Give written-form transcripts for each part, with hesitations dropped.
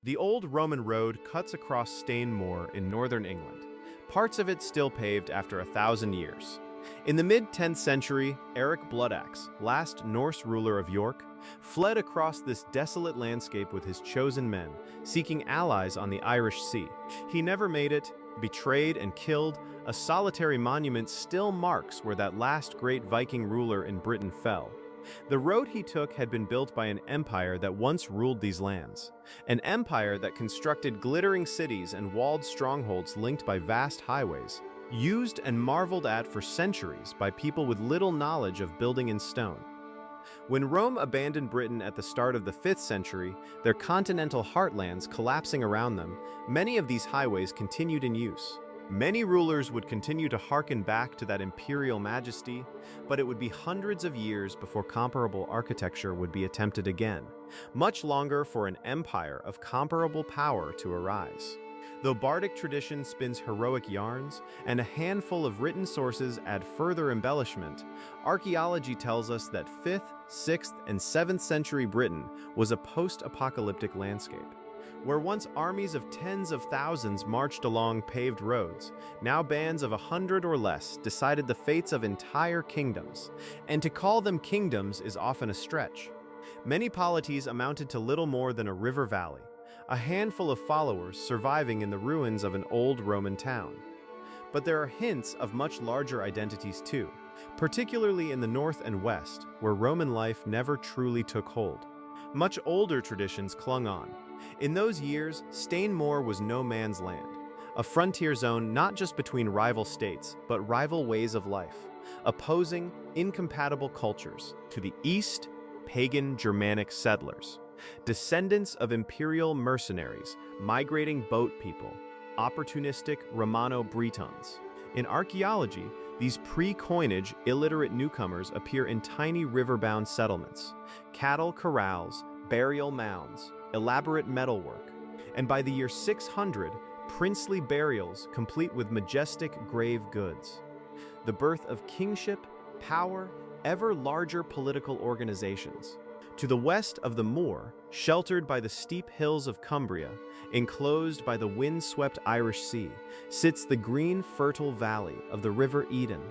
The old Roman road cuts across Stane Moor in northern England, parts of it still paved after 1,000 years. In the mid-10th century, Eric Bloodaxe, last Norse ruler of York, fled across this desolate landscape with his chosen men, seeking allies on the Irish Sea. He never made it, betrayed and killed. A solitary monument still marks where that last great Viking ruler in Britain fell. The road he took had been built by an empire that once ruled these lands, an empire that constructed glittering cities and walled strongholds linked by vast highways, used and marveled at for centuries by people with little knowledge of building in stone. When Rome abandoned Britain at the start of the 5th century, their continental heartlands collapsing around them, many of these highways continued in use. Many rulers would continue to hearken back to that imperial majesty, but it would be hundreds of years before comparable architecture would be attempted again, much longer for an empire of comparable power to arise. Though bardic tradition spins heroic yarns, and a handful of written sources add further embellishment, archaeology tells us that 5th, 6th, and 7th century Britain was a post-apocalyptic landscape. Where once armies of tens of thousands marched along paved roads, now bands of 100 or less decided the fates of entire kingdoms, and to call them kingdoms is often a stretch. Many polities amounted to little more than a river valley, a handful of followers surviving in the ruins of an old Roman town. But there are hints of much larger identities too, particularly in the north and west, where Roman life never truly took hold. Much older traditions clung on. In those years, Stane Moor was no man's land, a frontier zone not just between rival states, but rival ways of life, opposing, incompatible cultures. To the east, pagan Germanic settlers, descendants of imperial mercenaries, migrating boat people, opportunistic Romano-Bretons. In archaeology, these pre-coinage, illiterate newcomers appear in tiny river-bound settlements, cattle corrals, burial mounds, elaborate metalwork, and by the year 600, princely burials complete with majestic grave goods. The birth of kingship, power, ever larger political organizations. To the west of the moor, sheltered by the steep hills of Cumbria, enclosed by the wind-swept Irish Sea, sits the green, fertile valley of the River Eden,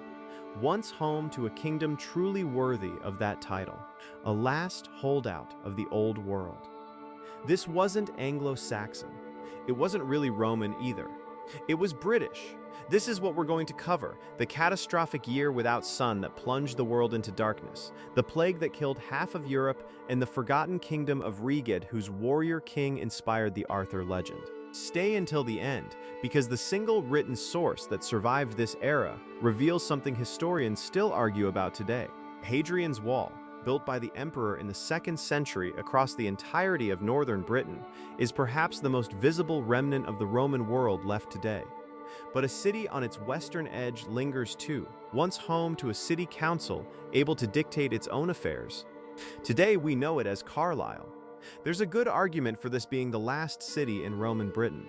once home to a kingdom truly worthy of that title, a last holdout of the old world. This wasn't Anglo-Saxon. It wasn't really Roman either. It was British. This is what we're going to cover: the catastrophic year without sun that plunged the world into darkness, the plague that killed half of Europe, and the forgotten Kingdom of Rheged whose warrior king inspired the Arthur legend. Stay until the end, because the single written source that survived this era reveals something historians still argue about today. Hadrian's Wall, built by the emperor in the 2nd century across the entirety of northern Britain, is perhaps the most visible remnant of the Roman world left today. But a city on its western edge lingers too, once home to a city council able to dictate its own affairs. Today we know it as Carlisle. There's a good argument for this being the last city in Roman Britain.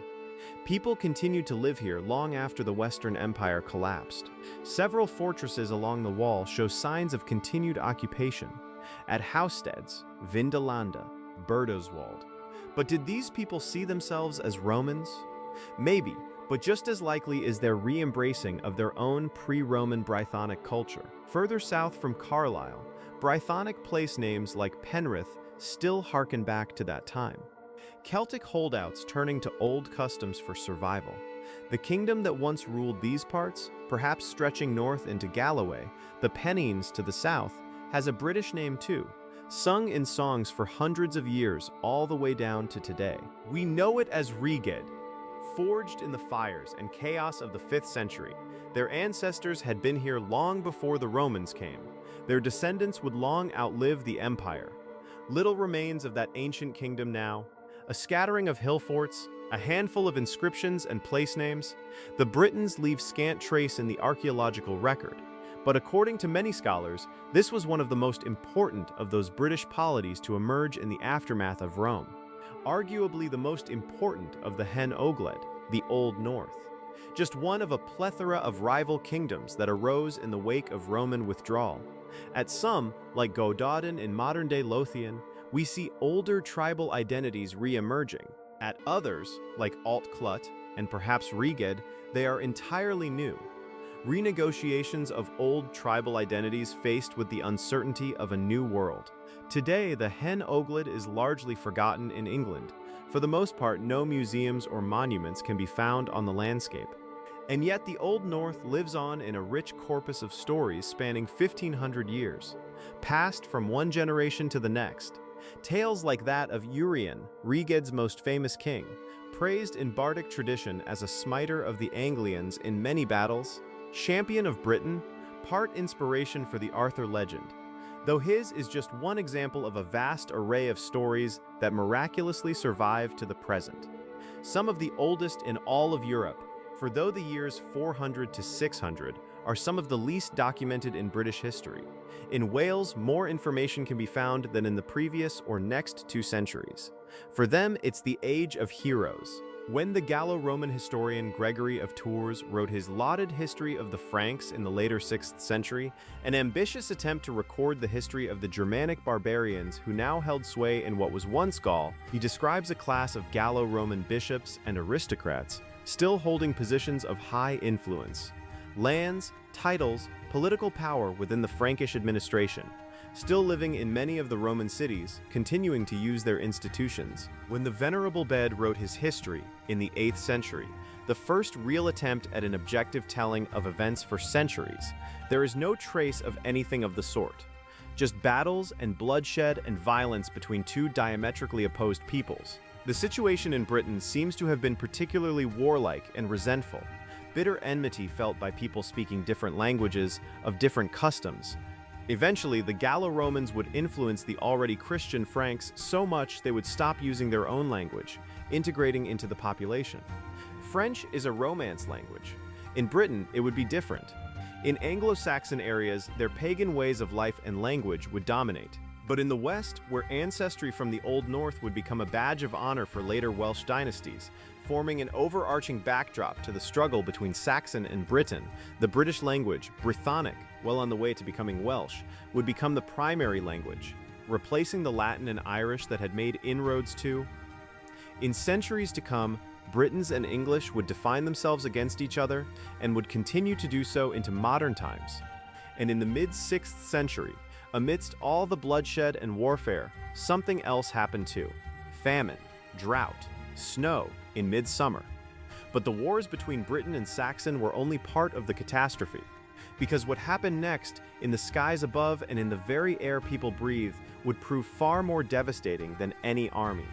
People continued to live here long after the Western Empire collapsed. Several fortresses along the wall show signs of continued occupation, at Housteds, Vindolanda, Bertelswald. But did these people see themselves as Romans? Maybe, but just as likely is their re-embracing of their own pre-Roman Brythonic culture. Further south from Carlisle, Brythonic place names like Penrith still harken back to that time. Celtic holdouts turning to old customs for survival. The kingdom that once ruled these parts, perhaps stretching north into Galloway, the Pennines to the south, has a British name too, sung in songs for hundreds of years all the way down to today. We know it as Rheged. Forged in the fires and chaos of the 5th century, their ancestors had been here long before the Romans came. Their descendants would long outlive the empire. Little remains of that ancient kingdom now, a scattering of hill forts, a handful of inscriptions and place names. The Britons leave scant trace in the archaeological record, but according to many scholars, this was one of the most important of those British polities to emerge in the aftermath of Rome. Arguably the most important of the Hen Ogledd, the Old North. Just one of a plethora of rival kingdoms that arose in the wake of Roman withdrawal. At some, like Gododin in modern-day Lothian, we see older tribal identities re-emerging, At others, like Alt-Clut and perhaps Rheged, they are entirely new. Renegotiations of old tribal identities faced with the uncertainty of a new world. Today, the Hen Ogledd is largely forgotten in England. For the most part, no museums or monuments can be found on the landscape. And yet the Old North lives on in a rich corpus of stories spanning 1,500 years, passed from one generation to the next. Tales like that of Urien, Rheged's most famous king, praised in bardic tradition as a smiter of the Anglians in many battles, champion of Britain, part inspiration for the Arthur legend, though his is just one example of a vast array of stories that miraculously survive to the present. Some of the oldest in all of Europe, for though the years 400 to 600 are some of the least documented in British history. In Wales, more information can be found than in the previous or next 2 centuries. For them, it's the age of heroes. When the Gallo-Roman historian Gregory of Tours wrote his lauded history of the Franks in the later 6th century, an ambitious attempt to record the history of the Germanic barbarians who now held sway in what was once Gaul, he describes a class of Gallo-Roman bishops and aristocrats still holding positions of high influence. Lands, titles, political power within the Frankish administration, still living in many of the Roman cities, continuing to use their institutions. When the Venerable Bede wrote his history in the 8th century, the first real attempt at an objective telling of events for centuries, there is no trace of anything of the sort. Just battles and bloodshed and violence between 2 diametrically opposed peoples. The situation in Britain seems to have been particularly warlike and resentful. Bitter enmity felt by people speaking different languages, of different customs. Eventually, the Gallo-Romans would influence the already Christian Franks so much they would stop using their own language, integrating into the population. French is a Romance language. In Britain, it would be different. In Anglo-Saxon areas, their pagan ways of life and language would dominate. But in the West, where ancestry from the Old North would become a badge of honor for later Welsh dynasties, forming an overarching backdrop to the struggle between Saxon and Britain, the British language, Brythonic, well on the way to becoming Welsh, would become the primary language, replacing the Latin and Irish that had made inroads to. In centuries to come, Britons and English would define themselves against each other and would continue to do so into modern times. And in the mid-6th century, amidst all the bloodshed and warfare, something else happened too. Famine, drought, snow in midsummer. But the wars between Britain and Saxon were only part of the catastrophe, because what happened next, in the skies above and in the very air people breathe, would prove far more devastating than any army.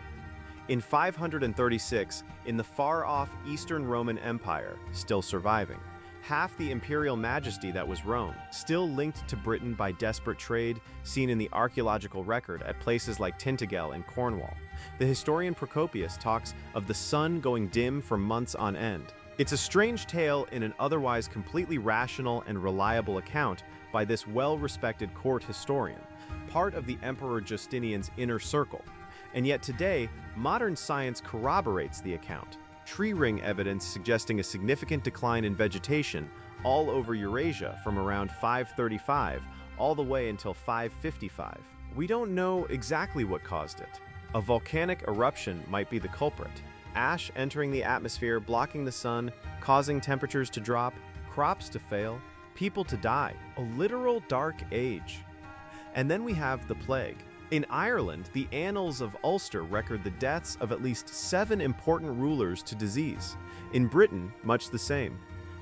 In 536, in the far-off Eastern Roman Empire, still surviving, half the imperial majesty that was Rome, still linked to Britain by desperate trade, seen in the archaeological record at places like Tintagel in Cornwall. The historian Procopius talks of the sun going dim for months on end. It's a strange tale in an otherwise completely rational and reliable account by this well-respected court historian, part of the Emperor Justinian's inner circle. And yet today, modern science corroborates the account. Tree ring evidence suggesting a significant decline in vegetation all over Eurasia from around 535 all the way until 555. We don't know exactly what caused it. A volcanic eruption might be the culprit. Ash entering the atmosphere, blocking the sun, causing temperatures to drop, crops to fail, people to die. A literal dark age. And then we have the plague. In Ireland, the Annals of Ulster record the deaths of at least 7 important rulers to disease. In Britain, much the same.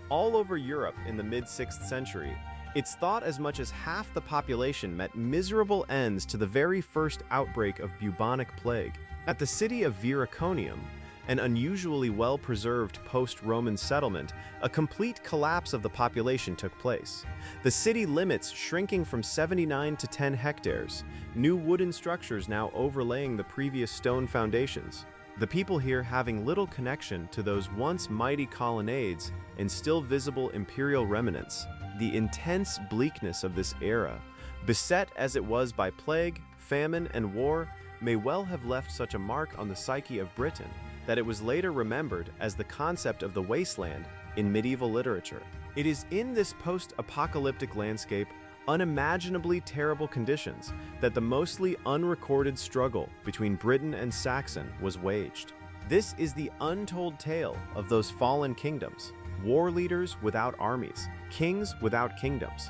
All over Europe in the mid-6th century, it's thought as much as half the population met miserable ends to the very first outbreak of bubonic plague. At the city of Viraconium, an unusually well-preserved post-Roman settlement, a complete collapse of the population took place. The city limits shrinking from 79 to 10 hectares, new wooden structures now overlaying the previous stone foundations. The people here having little connection to those once mighty colonnades and still visible imperial remnants. The intense bleakness of this era, beset as it was by plague, famine, and war, may well have left such a mark on the psyche of Britain that it was later remembered as the concept of the wasteland in medieval literature. It is in this post-apocalyptic landscape, unimaginably terrible conditions, that the mostly unrecorded struggle between Britain and Saxon was waged. This is the untold tale of those fallen kingdoms, war leaders without armies, kings without kingdoms.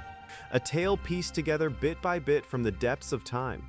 A tale pieced together bit by bit from the depths of time.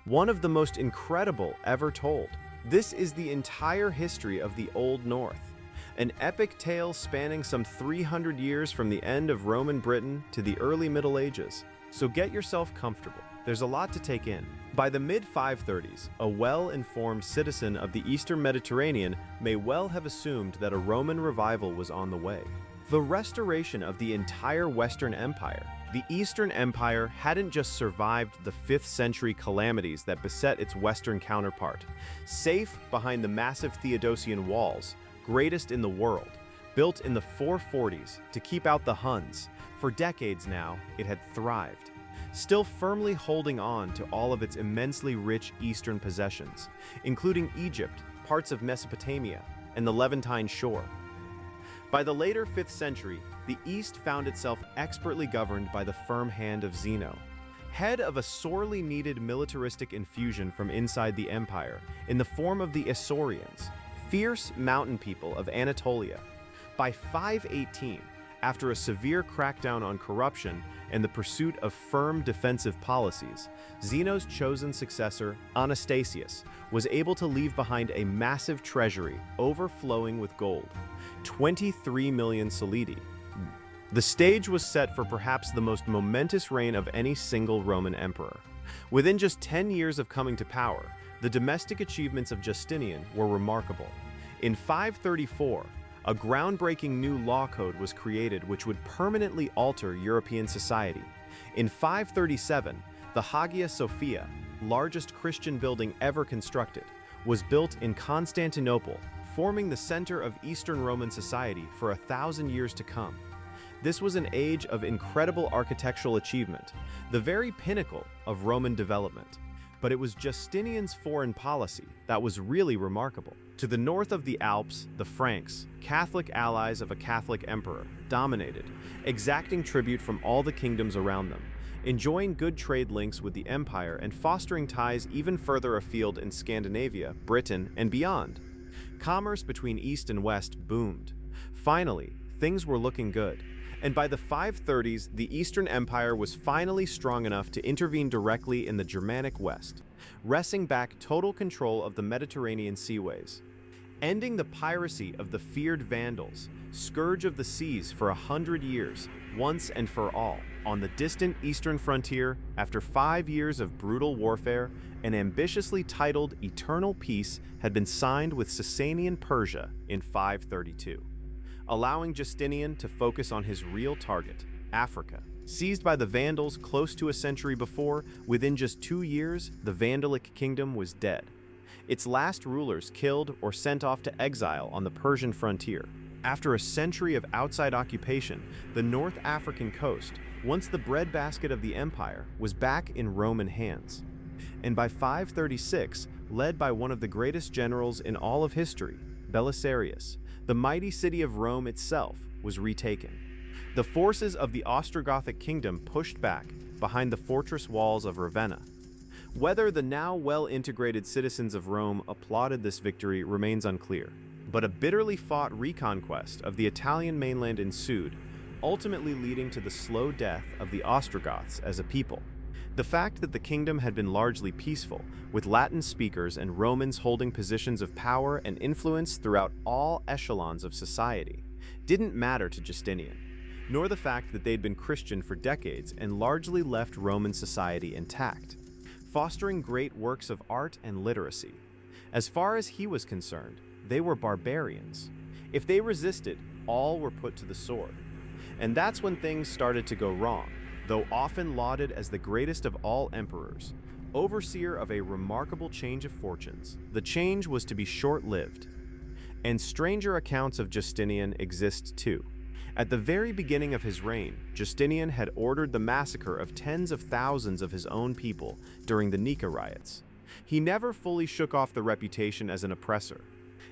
One of the most incredible ever told. This is the entire history of the Old North. An epic tale spanning some 300 years from the end of Roman Britain to the early Middle Ages. So get yourself comfortable. There's a lot to take in. By the mid-530s, a well-informed citizen of the Eastern Mediterranean may well have assumed that a Roman revival was on the way. The restoration of the entire Western Empire. The Eastern Empire hadn't just survived the 5th century calamities that beset its Western counterpart. Safe behind the massive Theodosian walls, greatest in the world, built in the 440s to keep out the Huns, for decades now, it had thrived. Still firmly holding on to all of its immensely rich eastern possessions, including Egypt, parts of Mesopotamia, and the Levantine shore. By the later 5th century, the East found itself expertly governed by the firm hand of Zeno, head of a sorely needed militaristic infusion from inside the empire in the form of the Isaurians, fierce mountain people of Anatolia. By 518, after a severe crackdown on corruption and the pursuit of firm defensive policies, Zeno's chosen successor, Anastasius, was able to leave behind a massive treasury overflowing with gold, 23 million solidi. The stage was set for perhaps the most momentous reign of any single Roman emperor. Within just 10 years of coming to power, the domestic achievements of Justinian were remarkable. In 534, a groundbreaking new law code was created which would permanently alter European society. In 537, the Hagia Sophia, largest Christian building ever constructed, was built in Constantinople, forming the center of Eastern Roman society for 1,000 years to come. This was an age of incredible architectural achievement, the very pinnacle of Roman development. But it was Justinian's foreign policy that was really remarkable. To the north of the Alps, the Franks, Catholic allies of a Catholic emperor, dominated, exacting tribute from all the kingdoms around them, enjoying good trade links with the empire and fostering ties even further afield in Scandinavia, Britain, and beyond. Commerce between East and West boomed. Finally, things were looking good. And by the 530s, the Eastern Empire was finally strong enough to intervene directly in the Germanic West, wresting back total control of the Mediterranean seaways, ending the piracy of the feared Vandals, scourge of the seas for 100 years, once and for all. On the distant eastern frontier, after 5 years of brutal warfare, an ambitiously titled Eternal Peace had been signed with Sasanian Persia in 532. Allowing Justinian to focus on his real target, Africa. Seized by the Vandals close to a century before, within just 2 years, the Vandalic kingdom was dead. Its last rulers killed or sent off to exile on the Persian frontier. After a century of outside occupation, the North African coast, once the breadbasket of the empire, was back in Roman hands. And by 536, led by one of the greatest generals in all of history, Belisarius, the mighty city of Rome itself was retaken. The forces of the Ostrogothic kingdom pushed back behind the fortress walls of Ravenna. Whether the now well-integrated citizens of Rome applauded this victory remains unclear, but a bitterly fought reconquest of the Italian mainland ensued, ultimately leading to the slow death of the Ostrogoths as a people. The fact that the kingdom had been largely peaceful, with Latin speakers and Romans holding positions of power and influence throughout all echelons of society, didn't matter to Justinian, nor the fact that they'd been Christian for decades and largely left Roman society intact, fostering great works of art and literacy. As far as he was concerned, they were barbarians. If they resisted, all were put to the sword. And that's when things started to go wrong. Though often lauded as the greatest of all emperors, overseer of a remarkable change of fortunes, the change was to be short-lived. And stranger accounts of Justinian exist too. At the very beginning of his reign, Justinian had ordered the massacre of tens of thousands of his own people during the Nika riots. He never fully shook off the reputation as an oppressor.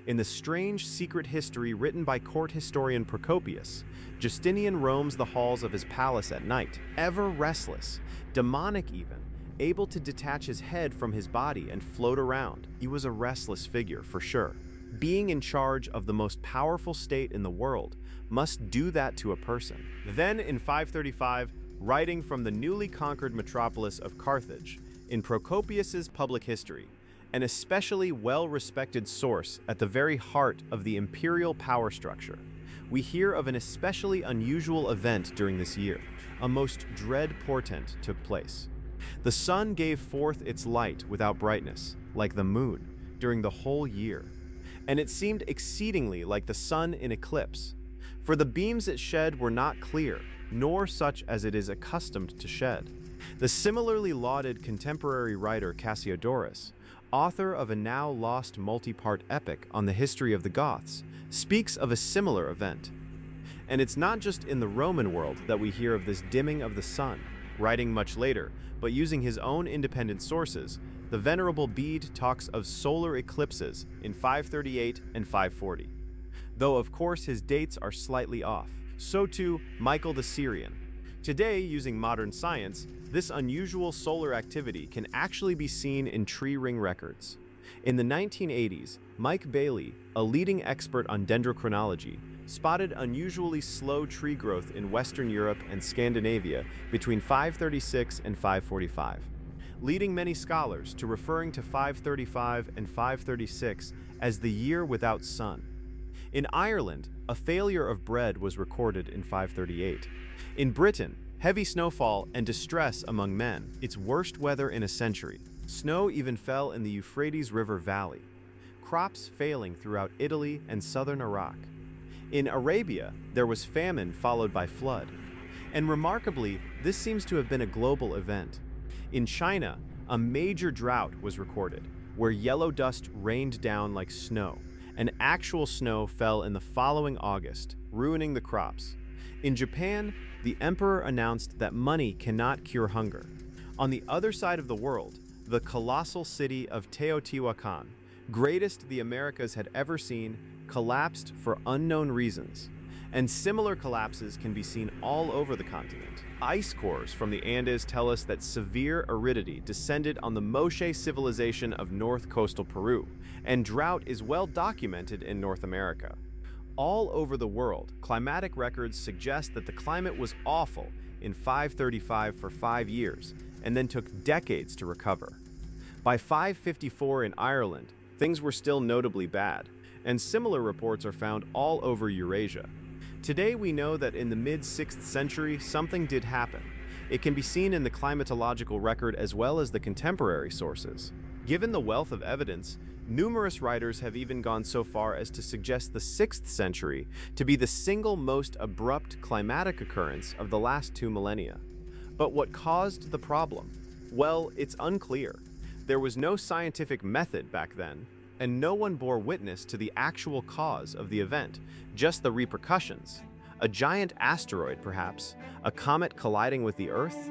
In the strange secret history written by court historian Procopius, Justinian roams the halls of his palace at night, ever restless, demonic even, able to detach his head from his body and float around. He was a restless figure, for sure. Being in charge of the most powerful state in the world must do that to a person. Then, in 535, writing from the newly conquered metropolis of Carthage, in Procopius's public history, an especially well-respected source at the very heart of the imperial power structure, we hear of an especially unusual event during this year. A most dread portent took place. The sun gave forth its light without brightness, like the moon, during the whole year, and it seemed exceedingly like the sun in eclipse, for the beams it shed were not clear, nor such as it is accustomed to shed. The similarly lauded contemporary writer Cassiodorus, author of a now lost multi-part epic on the history of the Goths, speaks of a similar event. And it's not just in the Roman world that we hear of this dimming of the sun. Writing much later, but using his own independent sources, the Venerable Bede talks of solar eclipses in 538 and 540. Though of course his dates are slightly off. So too Michael the Syrian. Today, using modern science, this unusual solar activity can actually be seen in tree ring records. In the 1980s, Mike Bailey, a leading expert on dendrochronology, spotted unusually slow tree growth in Western Europe and Scandinavia between 536 and 545, leading many scholars to referring to 535 and 536 as the year without sun. In Ireland, a failure of bread was recorded in 538. In Britain, heavy snowfall and distress among men, its worst weather in a century. Snow even fell in the Euphrates River Valley. Crops failing throughout Italy and southern Iraq. In Arabia, there was famine followed by flood. And remarkably, this seems to have been a global event. In China, a major drought was recorded, where yellow dust rained down like snow, and actual snow fell in the following August, ruining the crops. In Japan, the emperor announced that money cannot cure hunger. On the other side of the world, the colossal city of Teotihuacan, greatest the Americas had ever seen, collapsed for unknown reasons. And similar collapses can be seen all over the continent. Ice cores from the Andes tell us that severe aridity descended on the Moche civilization of north coastal Peru, and drought is well documented in North America. All over the world, climatic records suggest that the climate was awful in 535 for 5 years, and then took decades to recover. By 554 in Ireland, things were still notably bad, and similar reports are found all over Eurasia. Today we know that in the mid-6th century, something did happen. It can be seen in the climatological record as well as the contemporary sources. Given the wealth of evidence, numerous writers have even gone so far as to suggest the 6th century to be the single most abrupt climatic occurrence of the last 2 millennia. But what caused the problem? Well, it's unclear. There was no scientific method back then, and no one bore witness to the actual cause of the event, just the repercussions. A giant asteroid, perhaps, a comet colliding with the Earth?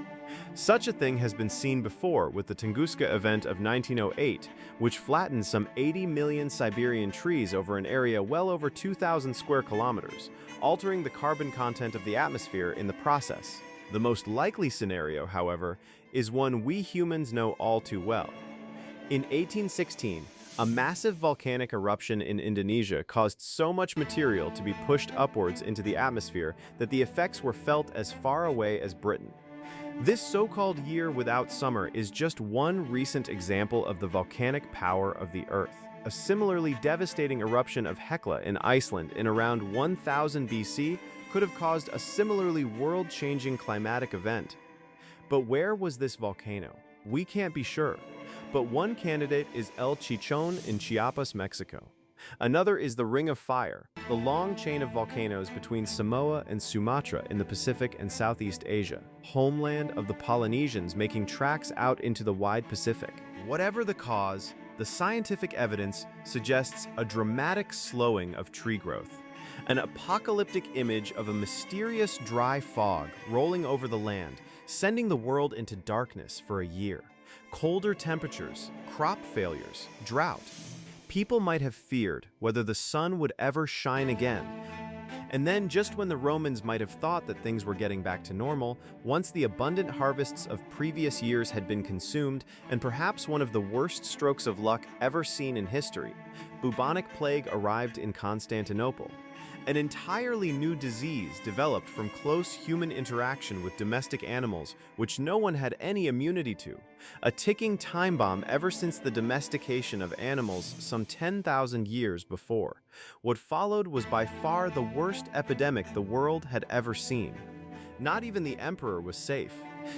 Such a thing has been seen before with the Tunguska event of 1908, which flattened some 80 million Siberian trees over an area well over 2,000 square kilometers, altering the carbon content of the atmosphere in the process. The most likely scenario, however, is one we humans know all too well. In 1816, a massive volcanic eruption in Indonesia caused so much material to be pushed upwards into the atmosphere that the effects were felt as far away as Britain. This so-called year without summer is just one recent example of the volcanic power of the Earth. A similarly devastating eruption of Hekla in Iceland in around 1000 BC could have caused a similarly world-changing climatic event. But where was this volcano? We can't be sure. But one candidate is El Chichon in Chiapas, Mexico. Another is the Ring of Fire, the long chain of volcanoes between Samoa and Sumatra in the Pacific and Southeast Asia, homeland of the Polynesians making tracks out into the wide Pacific. Whatever the cause, the scientific evidence suggests a dramatic slowing of tree growth, an apocalyptic image of a mysterious dry fog rolling over the land, sending the world into darkness for a year. Colder temperatures, crop failures, drought. People might have feared whether the sun would ever shine again. And then, just when the Romans might have thought that things were getting back to normal, once the abundant harvests of previous years had been consumed, and perhaps one of the worst strokes of luck ever seen in history, bubonic plague arrived in Constantinople. An entirely new disease developed from close human interaction with domestic animals, which no one had any immunity to. A ticking time bomb ever since the domestication of animals some 10,000 years before. What followed was by far the worst epidemic the world had ever seen. Not even the emperor was safe.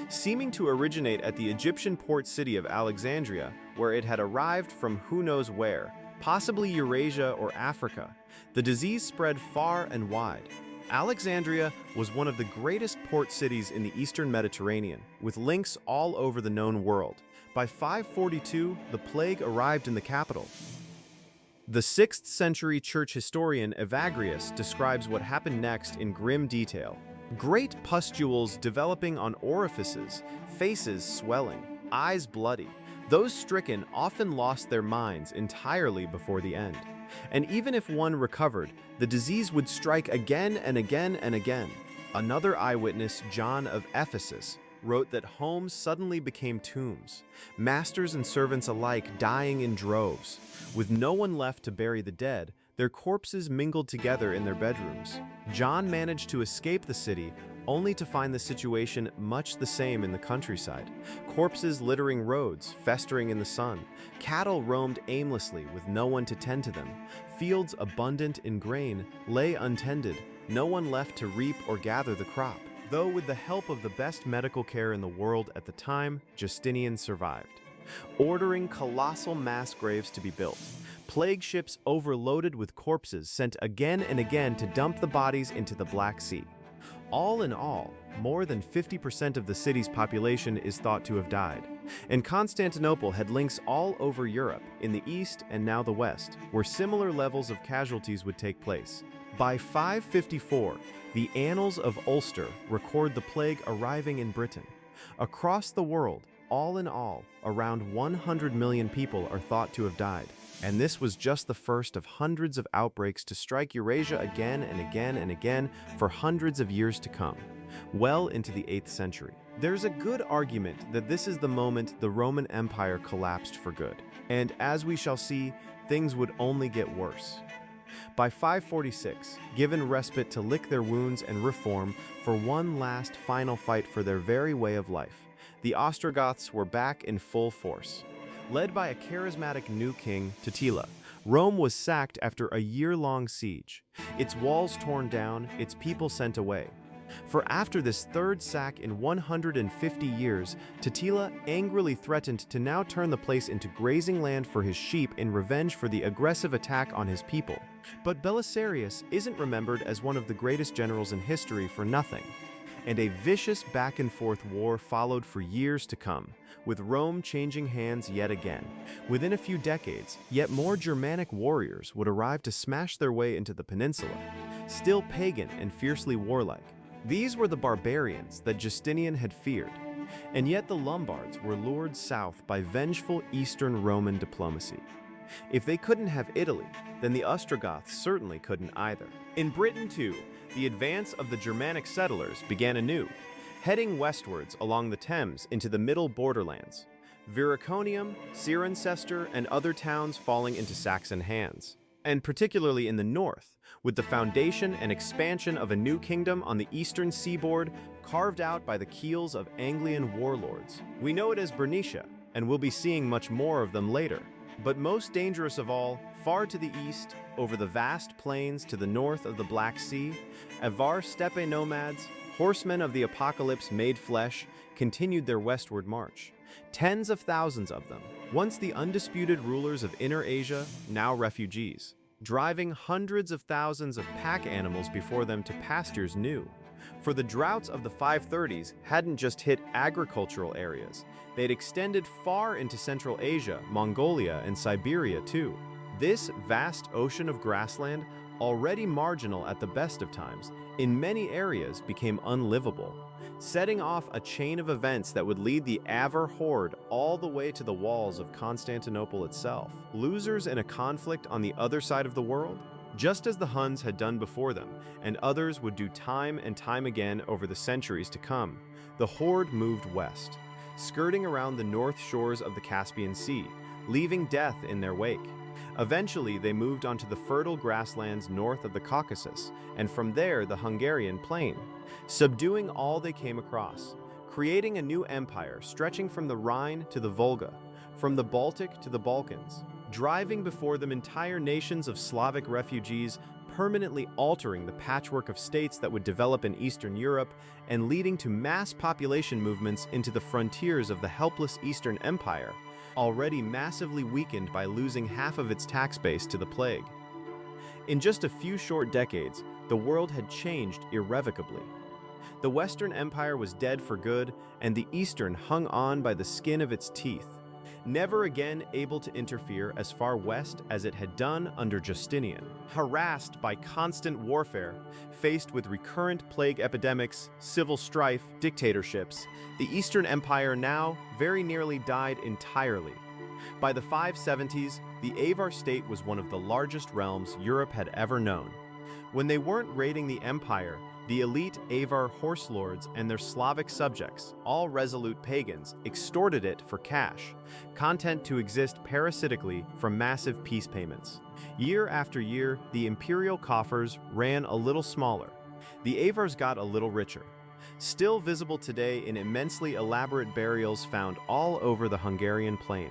Seeming to originate at the Egyptian port city of Alexandria, where it had arrived from who knows where, possibly Eurasia or Africa, the disease spread far and wide. Alexandria was one of the greatest port cities in the eastern Mediterranean, with links all over the known world. By 542, the plague arrived in the capital. The 6th century church historian Evagrius describes what happened next in grim detail. Great pustules developing on orifices, faces swelling, eyes bloody. Those stricken often lost their minds entirely before the end. And even if one recovered, the disease would strike again and again and again. Another eyewitness, John of Ephesus, wrote that homes suddenly became tombs, masters and servants alike dying in droves. With no one left to bury the dead, their corpses mingled together in their bedrooms. John managed to escape the city, only to find the situation much the same in the countryside. Corpses littering roads, festering in the sun. Cattle roamed aimlessly with no one to tend to them. Fields abundant in grain lay untended, no one left to reap or gather the crop. Though with the help of the best medical care in the world at the time, Justinian survived, ordering colossal mass graves to be built. Plague ships overloaded with corpses sent again and again to dump the bodies into the Black Sea. All in all, more than 50% of the city's population is thought to have died. And Constantinople had links all over Europe, in the east and now the west, where similar levels of casualties would take place. By 554, the Annals of Ulster record the plague arriving in Britain. Across the world, all in all, around 100 million people are thought to have died. And this was just the first of hundreds of outbreaks to strike Eurasia again and again and again for hundreds of years to come, well into the 8th century. There's a good argument that this is the moment the Roman Empire collapsed for good. And as we shall see, things would only get worse. By 546, given respite to lick their wounds and reform for one last final fight for their very way of life, the Ostrogoths were back in full force. Led by a charismatic new king, Totila, Rome was sacked after a year-long siege, its walls torn down, its people sent away. For after this third sack in 150 years, Totila angrily threatened to now turn the place into grazing land for his sheep in revenge for the aggressive attack on his people. But Belisarius isn't remembered as one of the greatest generals in history for nothing, and a vicious back-and-forth war followed for years to come, with Rome changing hands yet again. Within a few decades, yet more Germanic warriors would arrive to smash their way into the peninsula, still pagan and fiercely warlike. These were the barbarians that Justinian had feared, and yet the Lombards were lured south by vengeful Eastern Roman diplomacy. If they couldn't have Italy, then the Ostrogoths certainly couldn't either. In Britain, too, the advance of the Germanic settlers began anew, heading westwards along the Thames into the middle borderlands, Viraconium, Cirencester, and other towns falling into Saxon hands, and particularly in the north, with the foundation and expansion of a new kingdom on the eastern seaboard carved out by the keels of Anglian warlords. We know it as Bernicia, and we'll be seeing much more of them later. But most dangerous of all, far to the east, over the vast plains to the north of the Black Sea, Avar steppe nomads, horsemen of the apocalypse made flesh, continued their westward march. Tens of thousands of them, once the undisputed rulers of Inner Asia, now refugees, driving hundreds of thousands of pack animals before them to pastures new. For the droughts of the 530s hadn't just hit agricultural areas, they'd extended far into Central Asia, Mongolia, and Siberia too. This vast ocean of grassland, already marginal at the best of times, in many areas became unlivable, setting off a chain of events that would lead the Avar horde all the way to the walls of Constantinople itself. Losers in a conflict on the other side of the world? Just as the Huns had done before them, and others would do time and time again over the centuries to come, the horde moved west, skirting around the north shores of the Caspian Sea, leaving death in their wake. Eventually, they moved onto the fertile grasslands north of the Caucasus, and from there the Hungarian plain, subduing all they came across, creating a new empire stretching from the Rhine to the Volga, from the Baltic to the Balkans, driving before them entire nations of Slavic refugees, permanently altering the patchwork of states that would develop in Eastern Europe and leading to mass population movements into the frontiers of the helpless Eastern Empire, already massively weakened by losing half of its tax base to the plague. In just a few short decades, the world had changed irrevocably. The Western Empire was dead for good, and the Eastern hung on by the skin of its teeth, never again able to interfere as far west as it had done under Justinian. Harassed by constant warfare, faced with recurrent plague epidemics, civil strife, dictatorships, the Eastern Empire now very nearly died entirely. By the 570s, the Avar state was one of the largest realms Europe had ever known. When they weren't raiding the empire, the elite Avar horse lords and their Slavic subjects, all resolute pagans, extorted it for cash, content to exist parasitically from massive peace payments. Year after year, the imperial coffers ran a little smaller. The Avars got a little richer. Still visible today in immensely elaborate burials found all over the Hungarian plain.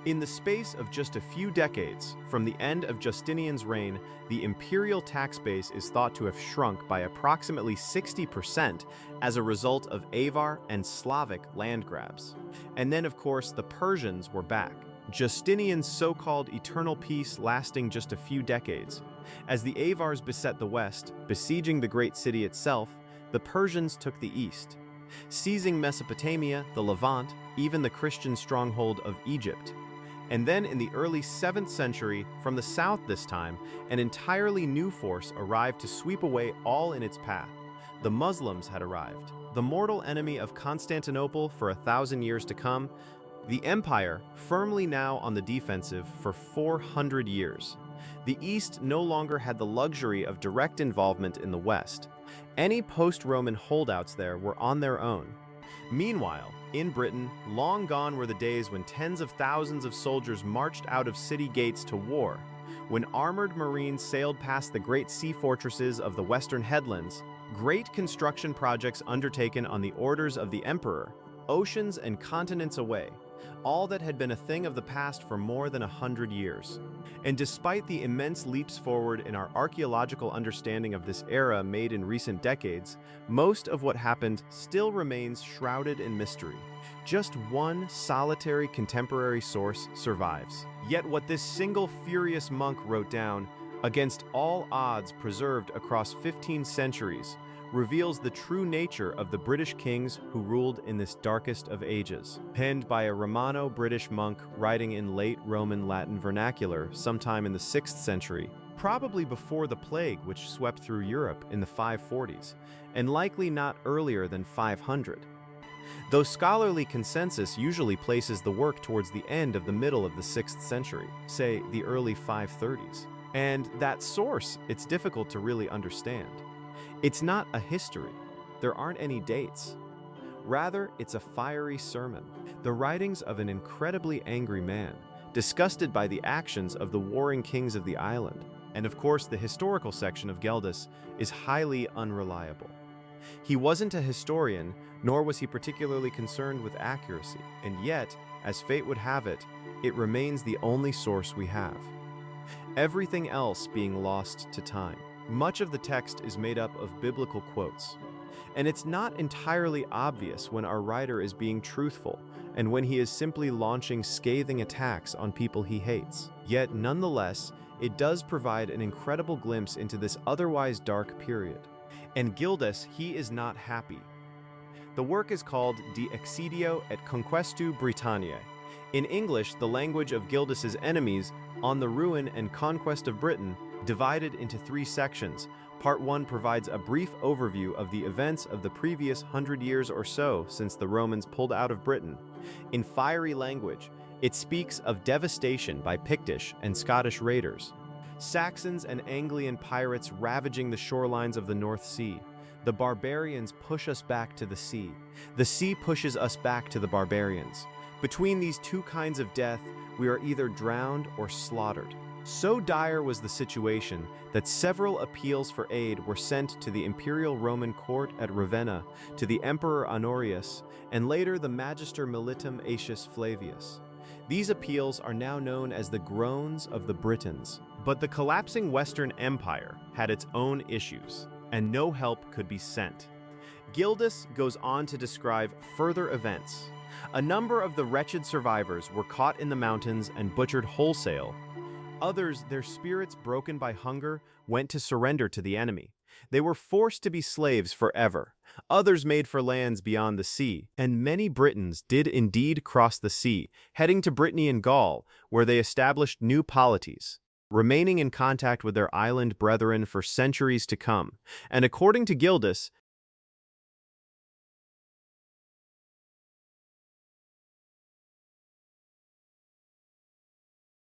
In the space of just a few decades, from the end of Justinian's reign, the imperial tax base is thought to have shrunk by approximately 60% as a result of Avar and Slavic land grabs. And then, of course, the Persians were back. Justinian's so-called eternal peace lasting just a few decades. As the Avars beset the west, besieging the great city itself, the Persians took the east, seizing Mesopotamia, the Levant, even the Christian stronghold of Egypt. And then in the early 7th century, from the south this time, an entirely new force arrived to sweep away all in its path. The Muslims had arrived, the mortal enemy of Constantinople for 1,000 years to come, the empire firmly now on the defensive for 400 years. The East no longer had the luxury of direct involvement in the West. Any post-Roman holdouts there were on their own. Meanwhile, in Britain, long gone were the days when tens of thousands of soldiers marched out of city gates to war, when armored marines sailed past the great sea fortresses of the western headlands, great construction projects undertaken on the orders of the emperor, oceans and continents away, all that had been a thing of the past for more than 100 years. And despite the immense leaps forward in our archaeological understanding of this era made in recent decades, most of what happened still remains shrouded in mystery. Just one solitary contemporary source survives. Yet what this single furious monk wrote down, against all odds preserved across 15 centuries, reveals the true nature of the British kings who ruled in this darkest of ages. Penned by a Romano-British monk writing in late Roman Latin vernacular sometime in the 6th century, probably before the plague which swept through Europe in the 540s, and likely not earlier than 500. Though scholarly consensus usually places the work towards the end of the middle of the 6th century, say the early 530s. And that source, it's difficult to really understand. It's not a history. There aren't any dates. Rather, it's a fiery sermon, the writings of an incredibly angry man, disgusted by the actions of the warring kings of the island. And of course, the historical section of Geldas is highly unreliable. He wasn't a historian, nor was he particularly concerned with accuracy, and yet, as fate would have it, it remains the only source we have. Everything else being lost to time. Much of the text is made up of biblical quotes, and it's not entirely obvious when our writer is being truthful and when he is simply launching scathing attacks on people he hates. Yet, nonetheless, it does provide an incredible glimpse into this otherwise dark period. And Gildas, he is not happy. The work is called De Excidio et Conquestu Britanniae. In English, the language of Gildas's enemies, On the Ruin and Conquest of Britain, divided into 3 sections. Part 1 provides a brief overview of the events of the previous 100 years or so since the Romans pulled out of Britain. In fiery language, it speaks of devastation by Pictish and Scottish raiders, Saxons and Anglian pirates ravaging the shorelines of the North Sea. The barbarians push us back to the sea. The sea pushes us back to the barbarians. Between these two kinds of death, we are either drowned or slaughtered. So dire was the situation that several appeals for aid were sent to the imperial Roman court at Ravenna, to the Emperor Honorius, and later the Magister Militum Aetius Flavius. These appeals are now known as the groans of the Britons. But the collapsing Western Empire had its own issues, and no help could be sent. Gildas goes on to describe further events. A number of the wretched survivors were caught in the mountains and butchered wholesale. Others, their spirits broken by hunger, went to surrender to the enemy. They were forced to be slaves forever. Others made for lands beyond the sea, and many Britons did indeed cross the sea, heading to Brittany and Gaul, where they established new polities, remaining in contact with their island brethren for centuries to come. And according to Gildas,